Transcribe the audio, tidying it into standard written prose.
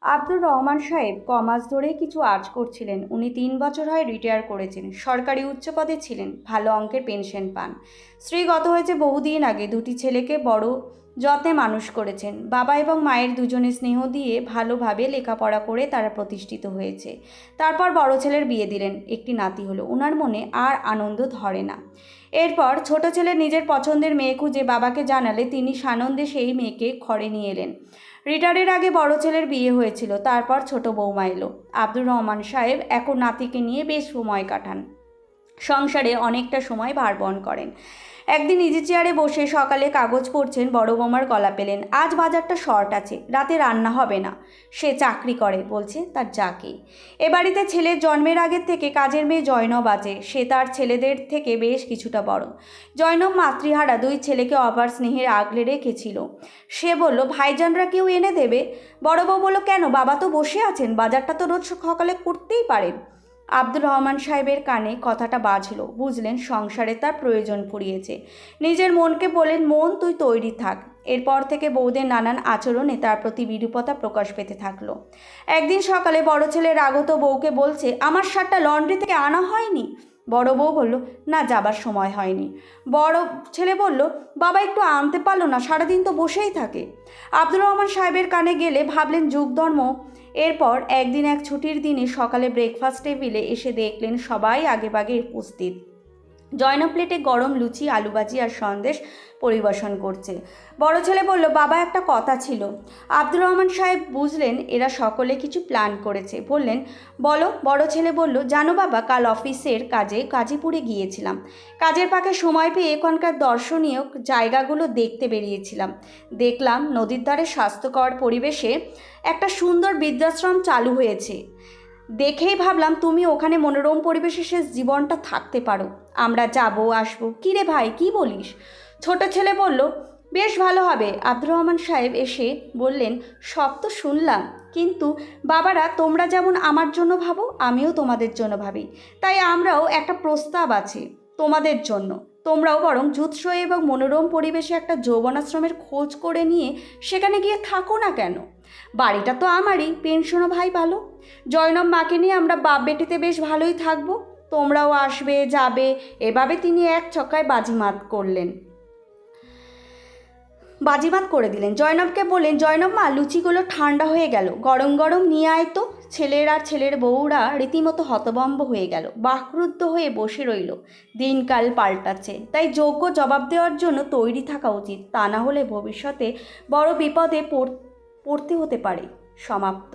আব্দুর রহমান সাহেব কমাস ধরে কিছু আর্জ করছিলেন। উনি 3 বছর হয় রিটায়ার করেছেন, সরকারি উচ্চ পদে ছিলেন, ভালো অঙ্কের পেনশন পান। স্ত্রী গত হয়েছে বহুদিন আগে, দুটি ছেলেকে বড় যত্নে মানুষ করেছেন। বাবা এবং মায়ের দুজনে স্নেহ দিয়ে ভালোভাবে লেখাপড়া করে তারা প্রতিষ্ঠিত হয়েছে। তারপর বড় ছেলের বিয়ে দিলেন, একটি নাতি হলো। ওনার মনে আর আনন্দ ধরে না। এরপর ছোট ছেলে নিজের পছন্দের মেয়ে খুঁজে বাবাকে জানালে তিনি সানন্দে সেই মেয়েকে ঘরে নিয়ে এলেন। রিটায়ারের আগে বড় ছেলের বিয়ে হয়েছিল, তারপর ছোট বৌমা এলো। আব্দুর রহমান সাহেব এখন নাতিকে নিয়ে বেশ সময় কাটান, সংসারে অনেকটা সময় ভার বহন করেন। একদিন ইজি চেয়ারে বসে সকালে কাগজ পড়ছেন, বড় বৌমার গলা পেলেন। আজ বাজারটা শর্ট আছে, রাতে রান্না হবে না। সে চাকরি করে, বলছে তার যাকে। এ বাড়িতে ছেলের জন্মের আগের থেকে কাজের মেয়ে জয়নব আছে। সে তার ছেলেদের থেকে বেশ কিছুটা বড়। জয়নব মাতৃহারা, 2 ছেলেকে অপার স্নেহের আগলে রেখেছিল। সে বলল, ভাইজানরা কেউ এনে দেবে। বড় বউ বলল, কেন, বাবা তো বসে আছেন, বাজারটা তো রোজ সকালে করতেই পারেন। আব্দুর রহমান সাহেবের কানে কথাটা বাজল। বুঝলেন সংসারে তার প্রয়োজন পড়িয়েছে। নিজের মনকে বললেন, মন তুই তৈরি থাক। এরপর থেকে বউদের নানান আচরণে তার প্রতি বিরূপতা প্রকাশ পেতে থাকলো। একদিন সকালে বড় ছেলে রাগত বউকে বলছে, আমার শার্টটা লন্ড্রি থেকে আনা হয়নি। বড় বউ বলল, না, যাবার সময় হয়নি। বড় ছেলে বলল, বাবা একটু আনতে পারলো না, সারাদিন তো বসেই থাকে। আব্দুর রহমান সাহেবের কানে গেলে ভাবলেন যুগধর্ম। এরপর একদিন এক ছুটির দিনে সকালে ব্রেকফাস্ট টেবিলে এসে দেখলেন সবাই আগেভাগে উপস্থিত। জয়নব প্লেটে গরম লুচি, আলুভাজি আর সন্দেশ পরিবেশন করছে। বড় ছেলে বলল, বাবা একটা কথা ছিল। আব্দুর রহমান সাহেব বুঝলেন এরা সকলে কিছু প্ল্যান করেছে। বললেন, বলো। বড় ছেলে বলল, জানো বাবা, কাল অফিসের কাজে গাজীপুরে গিয়েছিলাম। কাজের ফাঁকে সময় পেয়ে এখানকার দর্শনীয় জায়গাগুলো দেখতে বেরিয়েছিলাম। দেখলাম নদীর ধারে স্বাস্থ্যকর পরিবেশে একটা সুন্দর বৃদ্ধাশ্রম চালু হয়েছে। দেখেই ভাবলাম তুমি ওখানে মনোরম পরিবেশে শেষ জীবনটা থাকতে পারো। আমরা যাবো আসবো। কী রে ভাই, কি বলিস? ছোট ছেলে বলল, বেশ ভালো হবে। আব্দুর রহমান সাহেব এসে বললেন, সব তো শুনলাম, কিন্তু বাবারা, তোমরা যেমন আমার জন্য ভাবো, আমিও তোমাদের জন্য ভাবি। তাই আমরাও একটা প্রস্তাব আছে তোমাদের জন্য। তোমরাও বরং জুৎসই এবং মনোরম পরিবেশে একটা যৌবনাশ্রমের খোঁজ করে নিয়ে সেখানে গিয়ে থাকো না কেন? বাড়িটা তো আমারই, পেনশনও ভাই ভালো। জয়নব মাকে নিয়ে আমরা বাপ বেটিতে বেশ ভালোই থাকবো। তোমরাও আসবে, যাবে। এভাবে তিনি এক ছক্কায় বাজিমাত করে দিলেন। জয়নবকে বললেন, জয়নব মা, লুচিগুলো ঠান্ডা হয়ে গেল, গরম গরম নিয়ে আয় তো। ছেলের আর ছেলের বউরা রীতিমতো হতভম্ব হয়ে গেল, বাকরুদ্ধ হয়ে বসে রইল। দিনকাল পাল্টাচ্ছে, তাই যোগ্য জবাব দেওয়ার জন্য তৈরি থাকা উচিত, তা না হলে ভবিষ্যতে বড় বিপদে পড়তে হতে পারে। সমাপ্ত।